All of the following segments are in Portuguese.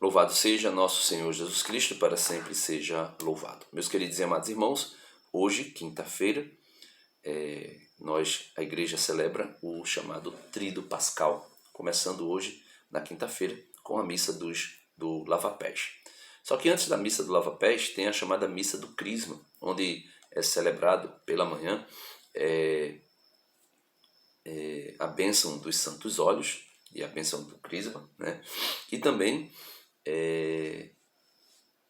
Louvado seja nosso Senhor Jesus Cristo, para sempre seja louvado. Meus queridos e amados irmãos, hoje, quinta-feira, a igreja celebra o chamado Tríduo Pascal, começando hoje, na quinta-feira, com a missa do Lava-Pés. Só que antes da missa do Lava-Pés, tem a chamada missa do Crisma, onde é celebrado pela manhã a bênção dos santos óleos e a bênção do Crisma, né? E também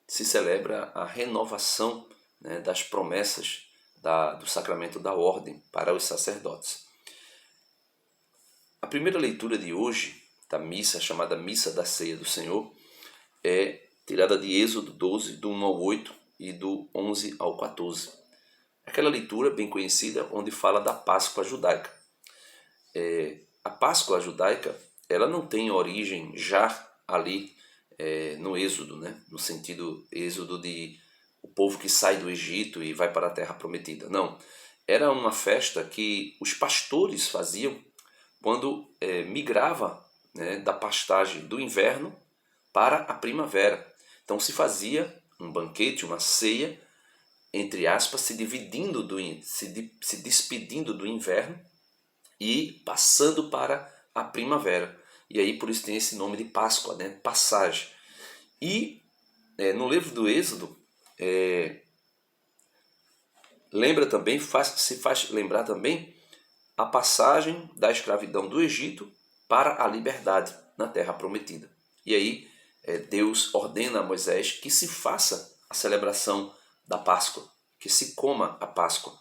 se celebra a renovação, né, das promessas do sacramento da ordem para os sacerdotes. A primeira leitura de hoje, da missa, chamada Missa da Ceia do Senhor, é tirada de Êxodo 12, do 1 ao 8 e do 11 ao 14. Aquela leitura bem conhecida onde fala da Páscoa judaica. A Páscoa judaica, ela não tem origem já ali no Êxodo, né? No sentido Êxodo de o povo que sai do Egito e vai para a Terra Prometida. Não, era uma festa que os pastores faziam quando migrava, né, da pastagem do inverno para a primavera. Então se fazia um banquete, uma ceia, entre aspas, se despedindo do inverno e passando para a primavera. E aí por isso tem esse nome de Páscoa, né? Passagem. E no livro do Êxodo, se faz lembrar também a passagem da escravidão do Egito para a liberdade na Terra Prometida. E aí Deus ordena a Moisés que se faça a celebração da Páscoa, que se coma a Páscoa,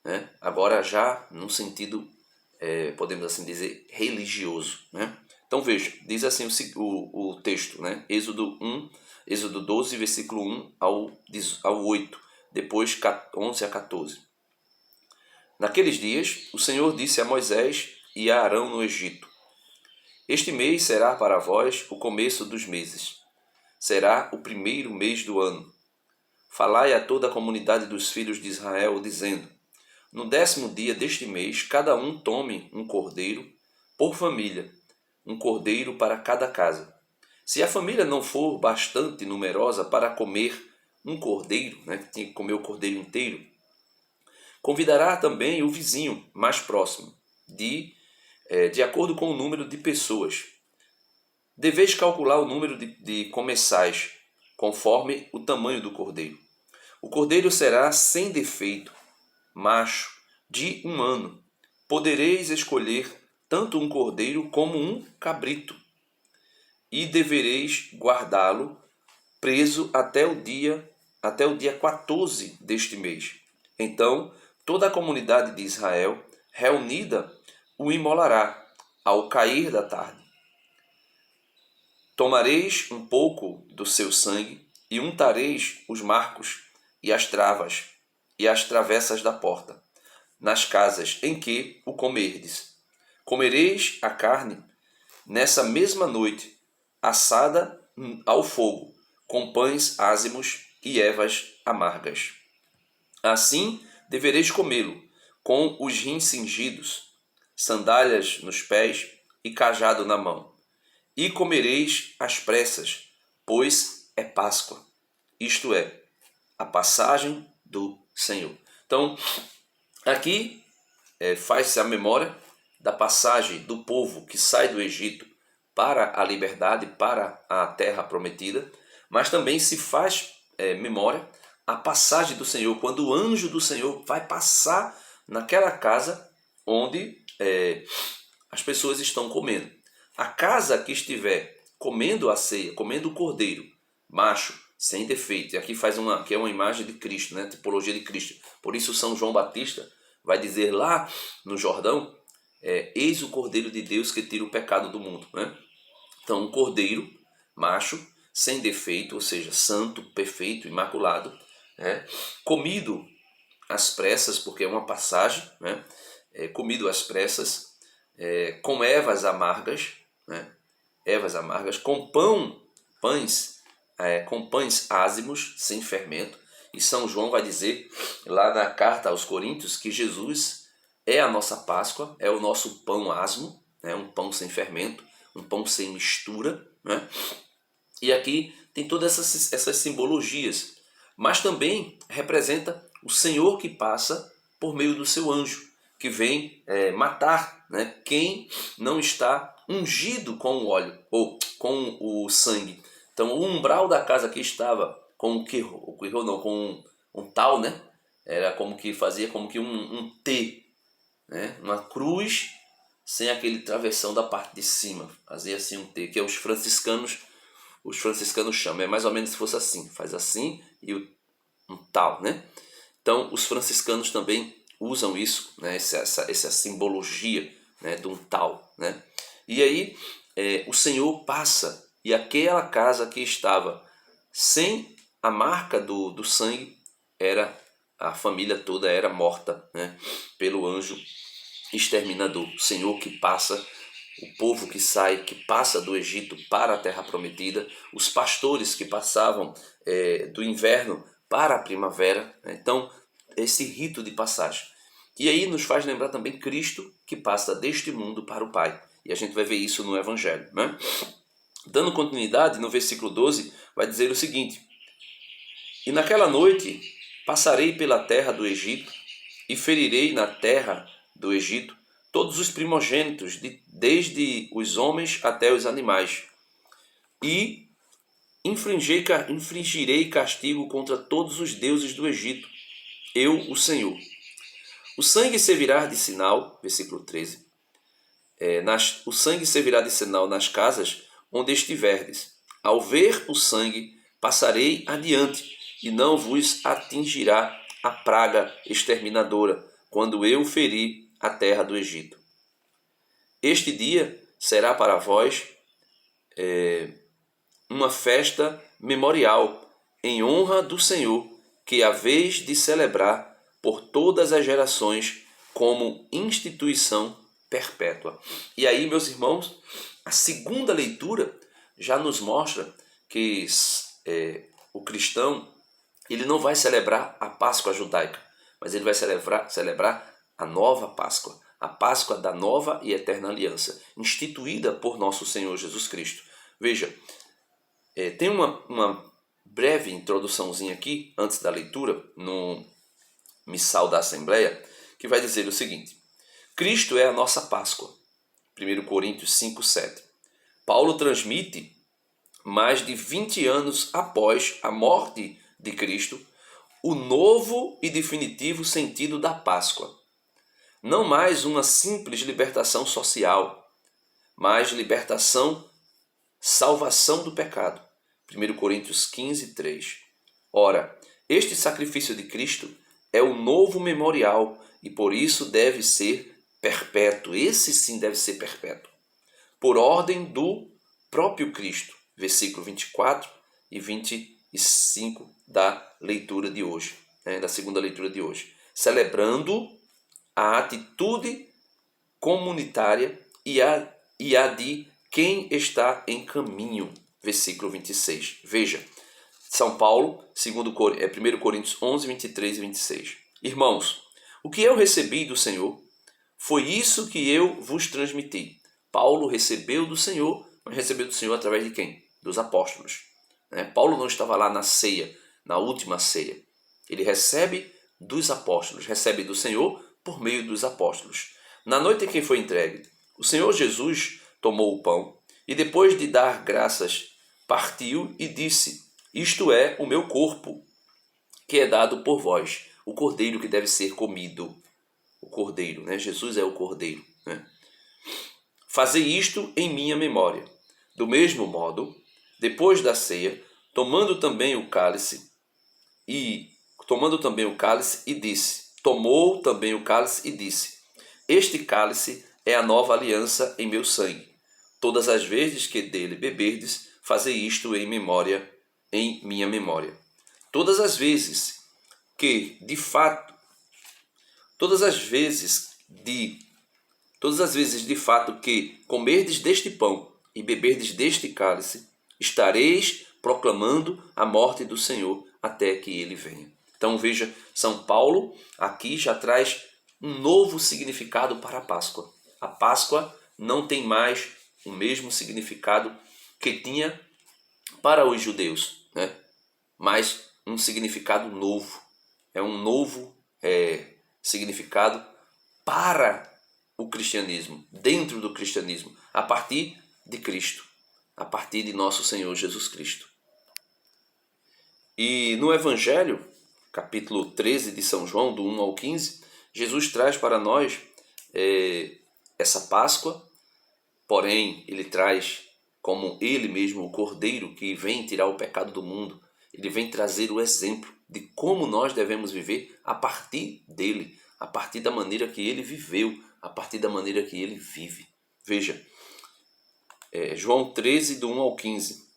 né? Agora já num sentido, podemos assim dizer, religioso, né? Então veja, diz assim o texto, né? Êxodo 12, versículo 1 ao 8, depois 11 a 14. Naqueles dias, o Senhor disse a Moisés e a Arão no Egito: Este mês será para vós o começo dos meses. Será o primeiro mês do ano. Falai a toda a comunidade dos filhos de Israel, dizendo: No 10º dia deste mês, cada um tome um cordeiro por família, um cordeiro para cada casa. Se a família não for bastante numerosa para comer um cordeiro, né, que tinha que comer o cordeiro inteiro, convidará também o vizinho mais próximo, de acordo com o número de pessoas. Deveis calcular o número de comensais, conforme o tamanho do cordeiro. O cordeiro será sem defeito, macho, de 1 ano. Podereis escolher tanto um cordeiro como um cabrito, e devereis guardá-lo preso até o dia 14 deste mês. Então toda a comunidade de Israel, reunida, o imolará ao cair da tarde. Tomareis um pouco do seu sangue e untareis os marcos e as travas e as travessas da porta, nas casas em que o comerdes. Comereis a carne nessa mesma noite, assada ao fogo, com pães ázimos e ervas amargas. Assim devereis comê-lo, com os rins cingidos, sandálias nos pés e cajado na mão. E comereis às pressas, pois é Páscoa, isto é, a passagem do Senhor. Então, aqui faz-se a memória da passagem do povo que sai do Egito para a liberdade, para a terra prometida, mas também se faz memória a passagem do Senhor, quando o anjo do Senhor vai passar naquela casa onde as pessoas estão comendo. A casa que estiver comendo a ceia, comendo o cordeiro, macho, sem defeito, e aqui que é uma imagem de Cristo, né? Tipologia de Cristo. Por isso São João Batista vai dizer lá no Jordão, eis o Cordeiro de Deus que tira o pecado do mundo, né? Então um cordeiro, macho, sem defeito, ou seja, santo, perfeito, imaculado, né? Comido às pressas, porque é uma passagem, né? Comido às pressas, com ervas amargas, né? Ervas amargas, com pães ázimos, sem fermento. E São João vai dizer lá na carta aos Coríntios que Jesus é a nossa Páscoa, é o nosso pão asmo, né? Um pão sem fermento, um pão sem mistura, né? E aqui tem todas essas simbologias, mas também representa o Senhor que passa por meio do seu anjo, que vem matar, né, quem não está ungido com o óleo ou com o sangue. Então o umbral da casa que estava com com um tal, né, era como que fazia como que um T, né, uma cruz sem aquele travessão da parte de cima, fazia assim um T, que é os franciscanos chamam, é mais ou menos se fosse assim, faz assim e um tal, né? Então os franciscanos também usam isso, né? Essa simbologia, né? De um tal, né? E aí o Senhor passa e aquela casa que estava sem a marca do sangue, a família toda era morta, né? Pelo anjo exterminador. O Senhor que passa, o povo que sai, que passa do Egito para a terra prometida, os pastores que passavam do inverno para a primavera, né? Então esse rito de passagem. E aí nos faz lembrar também Cristo que passa deste mundo para o Pai. E a gente vai ver isso no Evangelho, né? Dando continuidade, no versículo 12, vai dizer o seguinte: E naquela noite passarei pela terra do Egito e ferirei na terra do Egito todos os primogênitos, desde os homens até os animais, e infligirei castigo contra todos os deuses do Egito, eu, o Senhor. O sangue servirá de sinal, versículo 13, o sangue servirá de sinal nas casas onde estiverdes. Ao ver o sangue, passarei adiante, e não vos atingirá a praga exterminadora, quando eu ferir a terra do Egito. Este dia será para vós uma festa memorial, em honra do Senhor, que haveis de celebrar por todas as gerações como instituição perpétua. E aí, meus irmãos, a segunda leitura já nos mostra que o cristão ele não vai celebrar a Páscoa judaica, mas ele vai celebrar a nova Páscoa, a Páscoa da nova e eterna aliança, instituída por nosso Senhor Jesus Cristo. Veja, tem uma breve introduçãozinha aqui, antes da leitura, no Missal da Assembleia, que vai dizer o seguinte: Cristo é a nossa Páscoa. 1 Coríntios 5:7. Paulo transmite, mais de 20 anos após a morte de Cristo, o novo e definitivo sentido da Páscoa. Não mais uma simples libertação social, mas salvação do pecado. 1 Coríntios 15:3. Ora, este sacrifício de Cristo é o novo memorial e por isso deve ser perpétuo. Esse sim deve ser perpétuo. Por ordem do próprio Cristo. Versículo 24 e 25 da leitura de hoje, da segunda leitura de hoje. Celebrando a atitude comunitária e a de quem está em caminho. Versículo 26. Veja, São Paulo, 1 Coríntios 11, 23 e 26. Irmãos, o que eu recebi do Senhor foi isso que eu vos transmiti. Paulo recebeu do Senhor, mas recebeu do Senhor através de quem? Dos apóstolos. Paulo não estava lá na ceia, na última ceia. Ele recebe dos apóstolos, recebe do Senhor por meio dos apóstolos. Na noite em que foi entregue, o Senhor Jesus tomou o pão e depois de dar graças, partiu e disse: Isto é o meu corpo, que é dado por vós, o cordeiro que deve ser comido. O cordeiro, né? Jesus é o cordeiro, né? Fazei isto em minha memória. Do mesmo modo, depois da ceia, tomando também o cálice e disse: Tomou também o cálice e disse: Este cálice é a nova aliança em meu sangue. Todas as vezes que dele beberdes, fazei isto em minha memória. Todas as vezes de fato que comerdes deste pão e beberdes deste cálice, estareis proclamando a morte do Senhor até que ele venha. Então veja, São Paulo aqui já traz um novo significado para a Páscoa. A Páscoa não tem mais o mesmo significado que tinha para os judeus, né? Mas um significado novo. É um novo significado para o cristianismo, dentro do cristianismo, a partir de Cristo, a partir de nosso Senhor Jesus Cristo. E no Evangelho, capítulo 13 de São João, do 1 ao 15, Jesus traz para nós essa Páscoa, porém ele traz como ele mesmo o Cordeiro que vem tirar o pecado do mundo. Ele vem trazer o exemplo de como nós devemos viver a partir dele, a partir da maneira que ele viveu, a partir da maneira que ele vive. Veja, João 13, do 1 ao 15.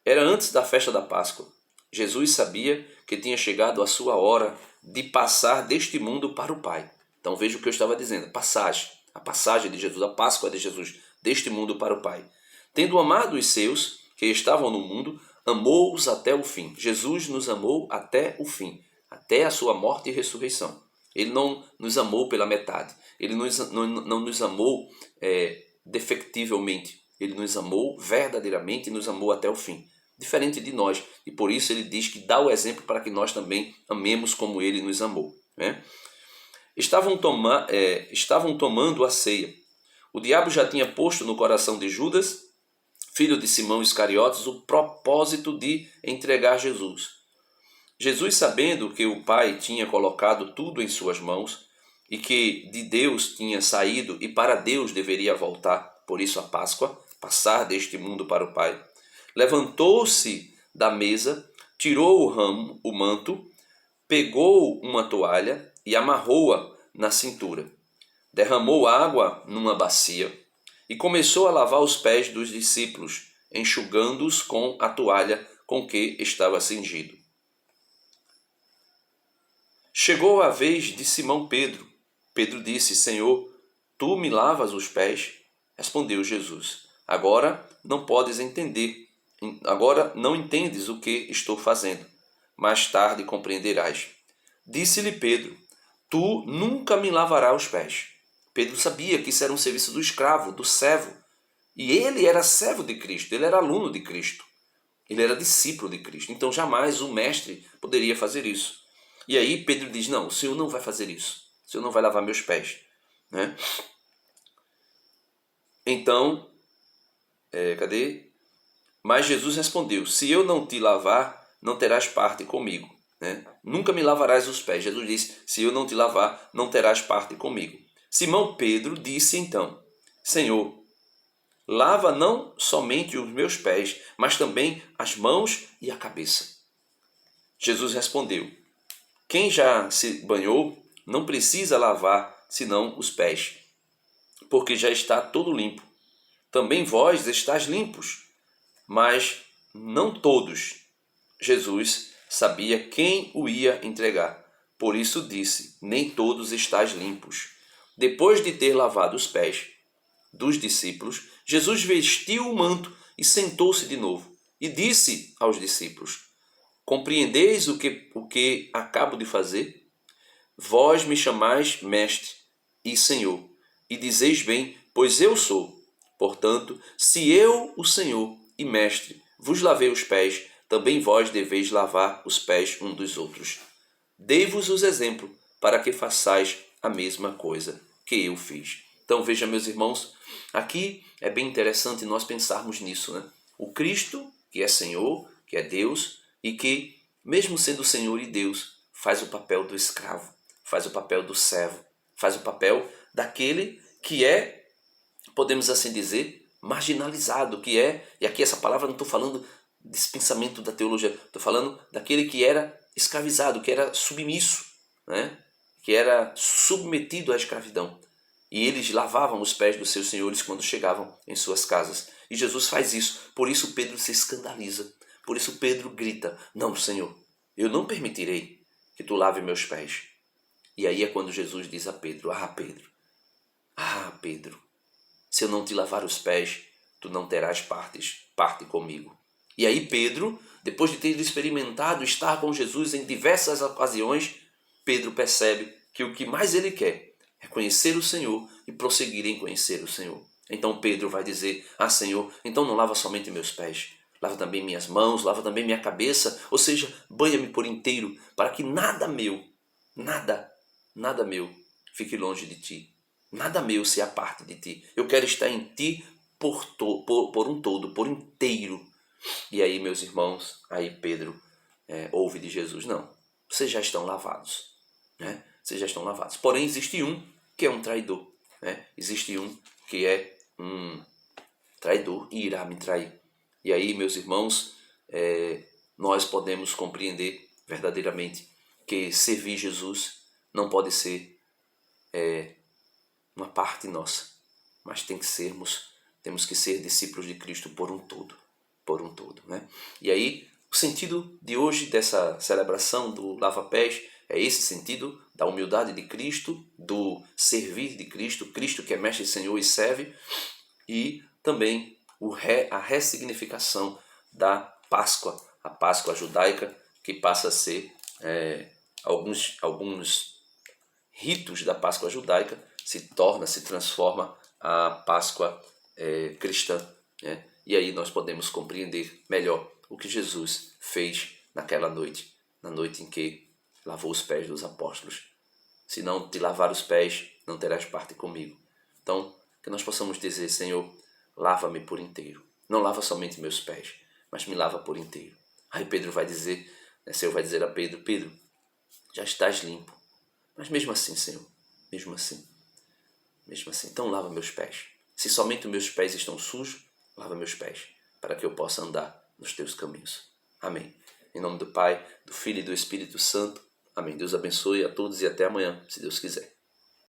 Era antes da festa da Páscoa. Jesus sabia que tinha chegado a sua hora de passar deste mundo para o Pai. Então veja o que eu estava dizendo, a passagem de Jesus, a Páscoa de Jesus, deste mundo para o Pai. Tendo amado os seus que estavam no mundo, amou-os até o fim. Jesus nos amou até o fim, até a sua morte e ressurreição. Ele não nos amou pela metade, ele não nos amou defectivelmente, ele nos amou verdadeiramente e nos amou até o fim, diferente de nós. E por isso ele diz que dá o exemplo para que nós também amemos como ele nos amou, né? Estavam tomando a ceia. O diabo já tinha posto no coração de Judas, filho de Simão Iscariotes, o propósito de entregar Jesus. Jesus, sabendo que o Pai tinha colocado tudo em suas mãos e que de Deus tinha saído e para Deus deveria voltar, por isso a Páscoa, passar deste mundo para o Pai, levantou-se da mesa, tirou o manto, pegou uma toalha e amarrou-a na cintura. Derramou água numa bacia e começou a lavar os pés dos discípulos, enxugando-os com a toalha com que estava cingido. Chegou a vez de Simão Pedro. Pedro disse: Senhor, tu me lavas os pés? Respondeu Jesus: Agora não entendes o que estou fazendo. Mais tarde compreenderás. Disse-lhe Pedro: Tu nunca me lavarás os pés. Pedro sabia que isso era um serviço do escravo, do servo. E ele era servo de Cristo, ele era aluno de Cristo. Ele era discípulo de Cristo. Então jamais o mestre poderia fazer isso. E aí Pedro diz: não, o Senhor não vai fazer isso. O Senhor não vai lavar meus pés, né? Então, Mas Jesus respondeu: se eu não te lavar, não terás parte comigo, né? Nunca me lavarás os pés. Jesus disse: se eu não te lavar, não terás parte comigo. Simão Pedro disse então: Senhor, lava não somente os meus pés, mas também as mãos e a cabeça. Jesus respondeu: quem já se banhou não precisa lavar senão os pés, porque já está todo limpo. Também vós estáis limpos, mas não todos. Jesus sabia quem o ia entregar, por isso disse: nem todos estáis limpos. Depois de ter lavado os pés dos discípulos, Jesus vestiu o manto e sentou-se de novo, e disse aos discípulos: compreendeis o que acabo de fazer? Vós me chamais mestre e Senhor, e dizeis bem, pois eu sou. Portanto, se eu, o Senhor e mestre, vos lavei os pés, também vós deveis lavar os pés um dos outros. Dei-vos os exemplos para que façais a mesma coisa que eu fiz. Então veja, meus irmãos, aqui é bem interessante nós pensarmos nisso, né? O Cristo, que é Senhor, que é Deus, e que, mesmo sendo Senhor e Deus, faz o papel do escravo, faz o papel do servo, faz o papel daquele que é, podemos assim dizer, marginalizado, que é, e aqui essa palavra não estou falando desse pensamento da teologia, estou falando daquele que era escravizado, que era submisso, né? Que era submetido à escravidão. E eles lavavam os pés dos seus senhores quando chegavam em suas casas. E Jesus faz isso, por isso Pedro se escandaliza. Por isso Pedro grita: não, Senhor, eu não permitirei que tu lave meus pés. E aí é quando Jesus diz a Pedro: Pedro, se eu não te lavar os pés, tu não terás parte comigo. E aí Pedro, depois de ter experimentado estar com Jesus em diversas ocasiões, Pedro percebe que o que mais ele quer é conhecer o Senhor e prosseguir em conhecer o Senhor. Então Pedro vai dizer: Senhor, então não lava somente meus pés, lava também minhas mãos, lava também minha cabeça, ou seja, banha-me por inteiro, para que nada meu, nada meu fique longe de ti, nada meu se aparte de ti. Eu quero estar em ti por um todo, por inteiro. E aí, meus irmãos, aí Pedro ouve de Jesus, não, vocês já estão lavados, né? Vocês já estão lavados. Porém, existe um que é um traidor, né? Existe um que é um traidor e irá me trair. E aí, meus irmãos, nós podemos compreender verdadeiramente que servir Jesus não pode ser uma parte nossa, mas temos que ser discípulos de Cristo por um todo, né? E aí, o sentido de hoje dessa celebração do lava-pés é esse sentido da humildade de Cristo, do servir de Cristo, Cristo que é mestre, Senhor e serve, e também a ressignificação da Páscoa, a Páscoa judaica, que passa a ser alguns ritos da Páscoa judaica, se transforma a Páscoa cristã, né? E aí nós podemos compreender melhor o que Jesus fez naquela noite, na noite em que lavou os pés dos apóstolos. Se não te lavar os pés, não terás parte comigo. Então, que nós possamos dizer, Senhor, lava-me por inteiro. Não lava somente meus pés, mas me lava por inteiro. Aí Pedro vai dizer, Senhor vai dizer a Pedro, Pedro, já estás limpo. Mas mesmo assim, Senhor, mesmo assim, então lava meus pés. Se somente os meus pés estão sujos, lava meus pés, para que eu possa andar nos teus caminhos. Amém. Em nome do Pai, do Filho e do Espírito Santo. Amém. Deus abençoe a todos e até amanhã, se Deus quiser.